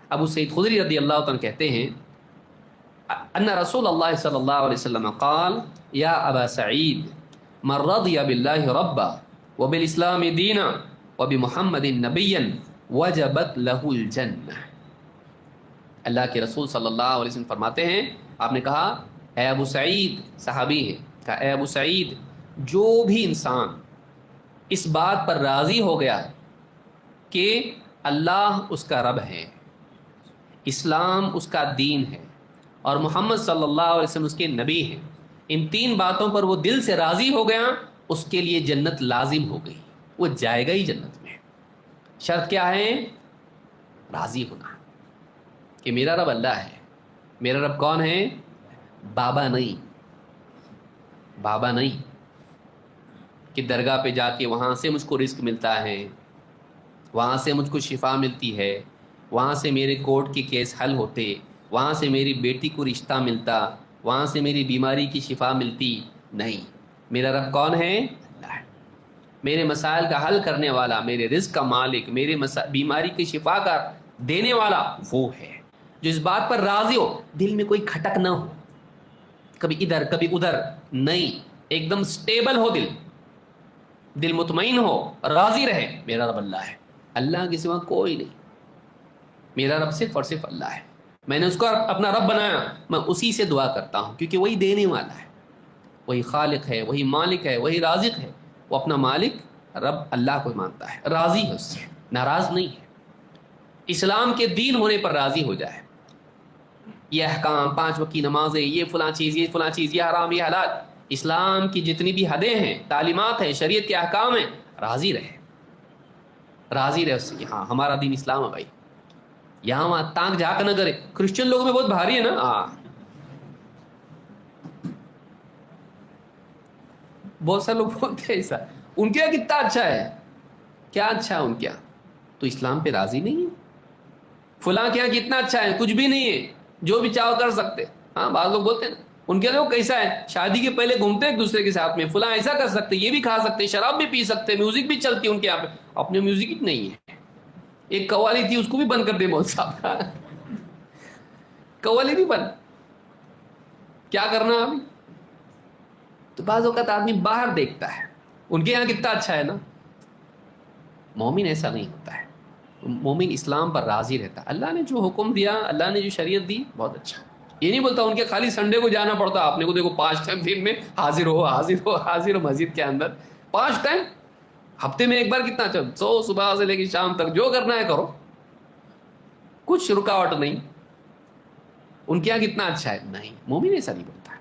ابو سعید خدری رضی اللہ عنہ کہتے ہیں ان رسول اللہ صلی اللہ علیہ وسلم قال یا ابا سعید من رضی باللہ ربا وبالاسلام دینا وبمحمد نبیا وجبت لہ الجنہ۔ اللہ کے رسول صلی اللہ علیہ وسلم فرماتے ہیں، آپ نے کہا اے ابو سعید، صحابی ہے، کہا اے ابو سعید، جو بھی انسان اس بات پر راضی ہو گیا کہ اللہ اس کا رب ہے، اسلام اس کا دین ہے، اور محمد صلی اللہ علیہ وسلم اس کے نبی ہیں، ان تین باتوں پر وہ دل سے راضی ہو گیا، اس کے لیے جنت لازم ہو گئی، وہ جائے گا ہی جنت میں۔ شرط کیا ہے؟ راضی ہونا کہ میرا رب اللہ ہے۔ میرا رب کون ہے؟ بابا نہیں، بابا نہیں کہ درگاہ پہ جا کے وہاں سے مجھ کو رزق ملتا ہے، وہاں سے مجھ کو شفا ملتی ہے، وہاں سے میرے کورٹ کے کیس حل ہوتے، وہاں سے میری بیٹی کو رشتہ ملتا، وہاں سے میری بیماری کی شفا ملتی۔ نہیں، میرا رب کون ہے؟ اللہ ہے، میرے مسائل کا حل کرنے والا، میرے رزق کا مالک، میرے بیماری کی شفا کا دینے والا وہ ہے۔ جو اس بات پر راضی ہو، دل میں کوئی کھٹک نہ ہو، کبھی ادھر کبھی ادھر، نہیں، ایک دم سٹیبل ہو، دل مطمئن ہو، راضی رہے، میرا رب اللہ ہے، اللہ کے سوا کوئی نہیں، میرا رب صرف اور صرف اللہ ہے، میں نے اس کو اپنا رب بنایا، میں اسی سے دعا کرتا ہوں، کیونکہ وہی دینے والا ہے، وہی خالق ہے، وہی مالک ہے، وہی رازق ہے۔ وہ اپنا مالک رب اللہ کو مانتا ہے، راضی ہے اس سے، ناراض نہیں ہے، اسلام کے دین ہونے پر راضی ہو جائے، یہ احکام، 5 وقت کی نمازیں، یہ فلاں چیز، یہ فلاں چیز، یہ حرام، یہ حلال، اسلام کی جتنی بھی حدیں ہیں، تعلیمات ہیں، شریعت کے احکام ہیں، راضی رہے، راضی رہے اس سے کہ ہاں ہمارا دین اسلام ہے بھائی، یہاں وہاں تانک جھانک نہ کرے۔ کرسچن لوگوں میں بہت بھاری ہے نا، بہت سارے لوگ بولتے ہیں ایسا، ان کے کتنا اچھا ہے، کیا اچھا ہے ان کے، تو اسلام پہ راضی نہیں ہے، فلاں کیا کتنا اچھا ہے، کچھ بھی نہیں ہے، جو بھی چاہو کر سکتے۔ ہاں بعض لوگ بولتے ہیں نا، ان کے لوگ کیسا ہے، شادی کے پہلے گھومتے ایک دوسرے کے ساتھ میں، فلاں ایسا کر سکتے، یہ بھی کھا سکتے، شراب بھی پی سکتے، میوزک بھی چلتی ان کے یہاں پہ، اپنے میوزک ہی نہیں ہے۔ ایک قوالی تھی، اس کو بھی بند کر دے مول صاحب کا، قوالی بھی بند، کیا کرنا ابھی؟ تو بعض اوقات آدمی باہر دیکھتا ہے، ان کے یہاں کتنا اچھا ہے نا، مومن ایسا نہیں ہوتا ہے، مومن اسلام پر راضی رہتا ہے، اللہ نے جو حکم دیا، اللہ نے جو شریعت دی، بہت اچھا۔ یہ نہیں بولتا ان کے خالی سنڈے کو جانا پڑتا، آپ نے کو دیکھو 5 ٹائم دن میں حاضر ہو، حاضر ہو، حاضر ہو مسجد کے اندر، 5 ٹائم ہفتے میں ایک بار، کتنا اچھا، صبح سے لے کے شام تک جو کرنا ہے کرو، کچھ رکاوٹ نہیں، ان کے یہاں کتنا اچھا ہے، نہیں، مومن ایسا نہیں بولتا ہے،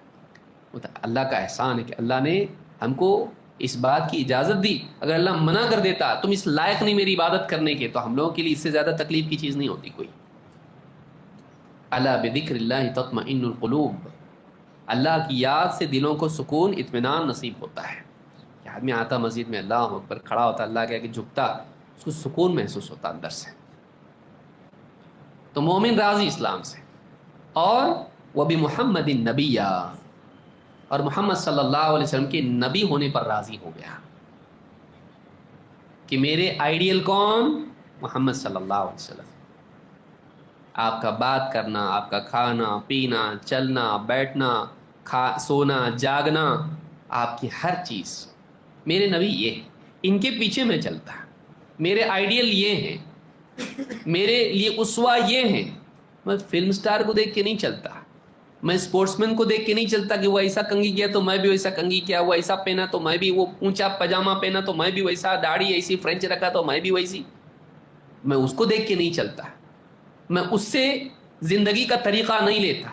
اللہ کا احسان ہے کہ اللہ نے ہم کو اس بات کی اجازت دی، اگر اللہ منع کر دیتا تم اس لائق نہیں میری عبادت کرنے کے، تو ہم لوگوں کے لیے اس سے زیادہ تکلیف کی چیز نہیں ہوتی کوئی۔ الا بذکر اللہ تطمئن القلوب، اللہ کی یاد سے دلوں کو سکون، اطمینان نصیب ہوتا ہے۔ کہ آدمی آتا مسجد میں، اللہ اکبر، کھڑا ہوتا، اللہ کے آگے جھکتا، اس کو سکون محسوس ہوتا اندر سے۔ تو مومن راضی اسلام سے، اور وہ بھی محمد النبی، اور محمد صلی اللہ علیہ وسلم کے نبی ہونے پر راضی ہو گیا کہ میرے آئیڈیل کون؟ محمد صلی اللہ علیہ وسلم۔ آپ کا بات کرنا، آپ کا کھانا پینا، چلنا بیٹھنا، سونا جاگنا، آپ کی ہر چیز، میرے نبی یہ ہے، ان کے پیچھے میں چلتا، میرے آئیڈیل یہ ہیں، میرے لیے اسوہ یہ ہیں۔ میں فلم سٹار کو دیکھ کے نہیں چلتا، میں اسپورٹس مین کو دیکھ کے نہیں چلتا کہ وہ ایسا کنگھی کیا تو میں بھی ویسا کنگھی کیا، وہ ایسا پہنا تو میں بھی، وہ اونچا پاجامہ پہنا تو میں بھی ویسا، داڑھی ایسی فرینچ رکھا تو میں بھی ویسی، میں اس کو دیکھ کے نہیں چلتا، میں اس سے زندگی کا طریقہ نہیں لیتا،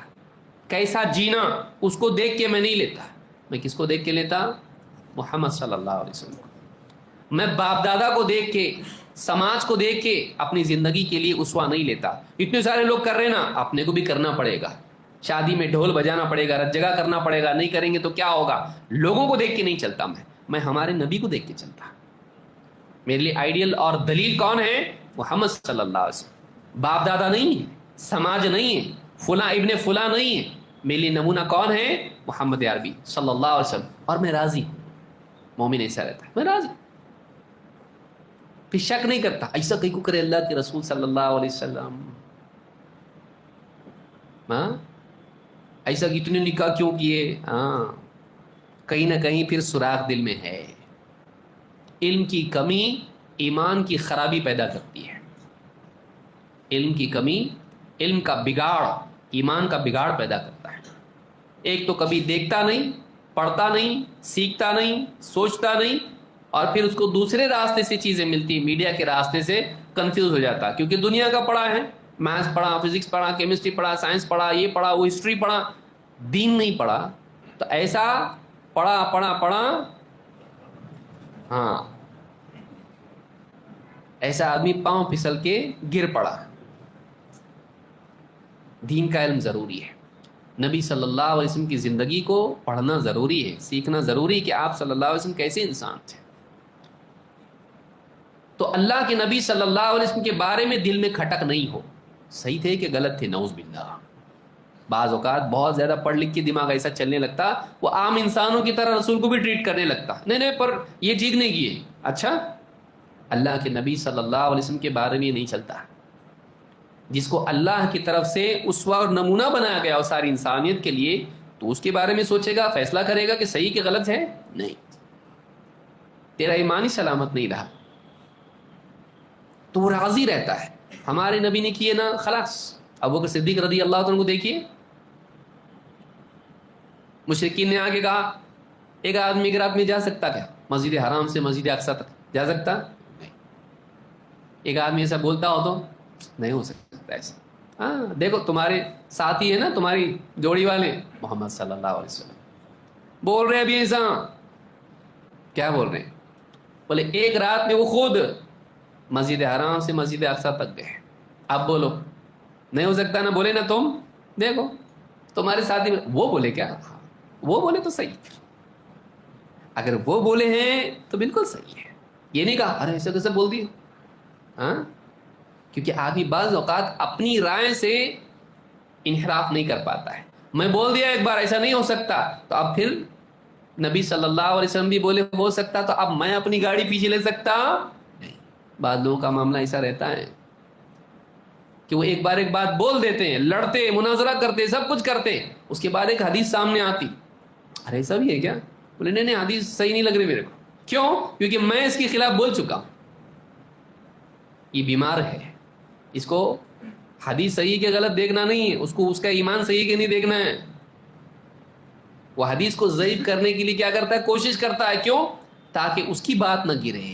کیسا جینا اس کو دیکھ کے میں نہیں لیتا، میں کس کو دیکھ کے لیتا؟ محمد صلی اللہ علیہ وسلم۔ میں باپ دادا کو دیکھ کے، سماج کو دیکھ کے اپنی زندگی کے لیے اسوہ نہیں لیتا۔ اتنے سارے لوگ کر رہے نا، اپنے کو بھی کرنا پڑے گا، شادی میں ڈھول بجانا پڑے گا، رت جگہ کرنا پڑے گا، نہیں کریں گے تو کیا ہوگا؟ لوگوں کو دیکھ کے نہیں چلتا، میں ہمارے نبی کو دیکھ کے چلتا۔ میرے لیے آئیڈیل اور دلیل کون ہے؟ محمد صلی اللہ علیہ وسلم۔ باپ دادا نہیں ہے، سماج نہیں ہے، فلاں ابن فلاں نہیں ہے، میرے لیے نمونہ کون ہے؟ محمد عربی صلی اللہ علیہ وسلم، اور میں راضی ہوں۔ مومن ایسا رہتا ہے، میں راضی، پھر شک نہیں کرتا ایسا کہیں کو کرے اللہ کے رسول صلی اللہ علیہ وسلم، ہاں ایسا اتنے نکاح کیوں کیے؟ ہاں کہیں نہ کہیں پھر سوراخ دل میں ہے. علم کی کمی ایمان کی خرابی پیدا کرتی ہے. علم کی کمی علم کا بگاڑ ایمان کا بگاڑ پیدا کرتا ہے. ایک تو کبھی دیکھتا نہیں، پڑھتا نہیں، سیکھتا نہیں، سوچتا نہیں، اور پھر اس کو دوسرے راستے سے چیزیں ملتی، میڈیا کے راستے سے کنفیوز ہو جاتا کیونکہ دنیا کا پڑھا ہے، میتھس پڑھا، فزکس پڑھا، کیمسٹری پڑھا، سائنس پڑھا، یہ پڑھا، وہ ہسٹری پڑھا، دین نہیں پڑھا. تو ایسا پڑھا پڑھا پڑھا، ہاں ایسا آدمی پاؤں پھسل کے گر پڑا. دین کا علم ضروری ہے. نبی صلی اللہ علیہ وسلم کی زندگی کو پڑھنا ضروری ہے، سیکھنا ضروری ہے کہ آپ صلی اللہ علیہ وسلم کیسے انسان تھے. تو اللہ کے نبی صلی اللہ علیہ وسلم کے بارے میں دل میں کھٹک نہیں ہو، صحیح تھے کہ غلط تھے، نعوذ باللہ. بعض اوقات بہت زیادہ پڑھ لکھ کے دماغ ایسا چلنے لگتا، وہ عام انسانوں کی طرح رسول کو بھی ٹریٹ کرنے لگتا. نہیں پر یہ ٹھیک نہیں کیے. اچھا اللہ کے نبی صلی اللہ علیہ وسلم کے بارے میں یہ نہیں چلتا. جس کو اللہ کی طرف سے اسوہ اور نمونہ بنایا گیا اور ساری انسانیت کے لیے، تو اس کے بارے میں سوچے گا، فیصلہ کرے گا کہ صحیح کہ غلط ہے. نہیں، تیرا ایمانی سلامت نہیں رہا تو وہ راضی رہتا ہے. ہمارے نبی نے کیے نا، خلاص. ابوبکر صدیق رضی اللہ عنہ کو دیکھیے، مشرکین نے آگے کہا ایک آدمی ایک رات میں جا سکتا کیا مسجد حرام سے مسجد اقصی تک؟ جا سکتا نہیں. ایک آدمی ایسا بولتا ہو تو نہیں ہو سکتا ایسا. ہاں دیکھو تمہارے ساتھی ہے نا، تمہاری جوڑی والے محمد صلی اللہ علیہ وسلم بول رہے ابھی ایسا. کیا بول رہے ہیں؟ بولے ایک رات میں وہ خود مسجد حرام سے مسجد اقصی تک گئے. اب بولو نہیں ہو سکتا نا؟ بولے نا تم، دیکھو تمہارے ساتھی وہ بولے کیا؟ وہ بولے تو صحیح. اگر وہ بولے ہیں تو بالکل صحیح ہے. یہ نہیں کہا ارے ایسا کیسے بول دیا. ہاں کیونکہ آدمی بعض اوقات اپنی رائے سے انحراف نہیں کر پاتا ہے. میں بول دیا ایک بار ایسا نہیں ہو سکتا، تو اب پھر نبی صلی اللہ علیہ وسلم بھی بولے ہو سکتا، تو اب میں اپنی گاڑی پیچھے لے سکتا نہیں. بعض لوگوں کا معاملہ ایسا رہتا ہے کہ وہ ایک بار ایک بات بول دیتے ہیں، لڑتے، مناظرہ کرتے، سب کچھ کرتے، اس کے بعد ایک حدیث سامنے آتی، ارے ایسا بھی ہے کیا؟ بولے نہیں حدیث صحیح نہیں لگ رہی میرے کو. کیوں؟ کیونکہ میں اس کے خلاف بول چکا ہوں. یہ بیمار ہے. اس کو حدیث صحیح کے غلط دیکھنا نہیں ہے، اس کو اس کا ایمان صحیح کے نہیں دیکھنا ہے. وہ حدیث کو ضعیف کرنے کے لیے کیا کرتا ہے؟ کوشش کرتا ہے. کیوں؟ تاکہ اس کی بات نہ گرے،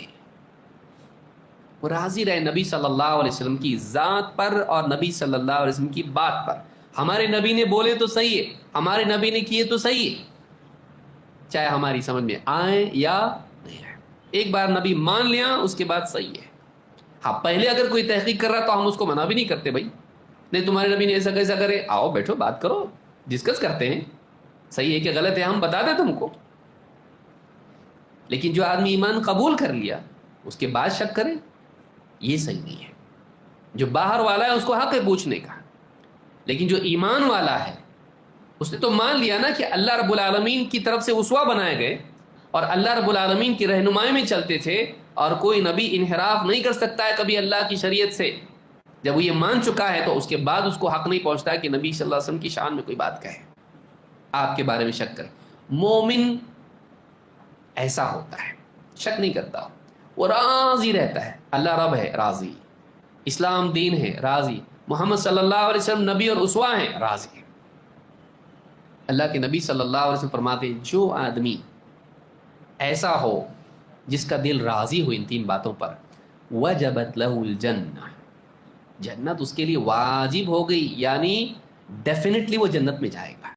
وہ راضی رہے نبی صلی اللہ علیہ وسلم کی ذات پر اور نبی صلی اللہ علیہ وسلم کی بات پر. ہمارے نبی نے بولے تو صحیح ہے، ہمارے نبی نے کیے تو صحیح ہے، چاہے ہماری سمجھ میں آئے یا نہیں آئے. ایک بار نبی مان لیا اس کے بعد صحیح ہے. ہاں پہلے اگر کوئی تحقیق کر رہا تو ہم اس کو منع بھی نہیں کرتے، بھائی نہیں تمہارے نبی نے ایسا کیسا کرے، آؤ بیٹھو بات کرو، ڈسکس کرتے ہیں، صحیح ہے کہ غلط ہے ہم بتا دیں تم کو. لیکن جو آدمی ایمان قبول کر لیا اس کے بعد شک کرے، یہ صحیح نہیں ہے. جو باہر والا ہے اس کو حق ہے پوچھنے کا، لیکن جو ایمان والا ہے اس نے تو مان لیا نا کہ اللہ رب العالمین کی طرف سے اسوہ بنائے گئے اور اللہ رب العالمین کی رہنمائی میں چلتے تھے، اور کوئی نبی انحراف نہیں کر سکتا ہے کبھی اللہ کی شریعت سے. جب وہ یہ مان چکا ہے تو اس کے بعد اس کو حق نہیں پہنچتا ہے کہ نبی صلی اللہ علیہ وسلم کی شان میں کوئی بات کہے، آپ کے بارے میں شک کرے. مومن ایسا ہوتا ہے، شک نہیں کرتا، وہ راضی رہتا ہے. اللہ رب ہے، راضی. اسلام دین ہے، راضی. محمد صلی اللہ علیہ وسلم نبی اور اسوہ ہیں، راضی. اللہ کے نبی صلی اللہ علیہ وسلم فرماتے ہیں جو آدمی ایسا ہو جس کا دل راضی ہو ان تین باتوں پر، وجبت لہ الجنہ، جنت اس کے لیے واجب ہو گئی، یعنی ڈیفینیٹلی وہ جنت میں جائے گا.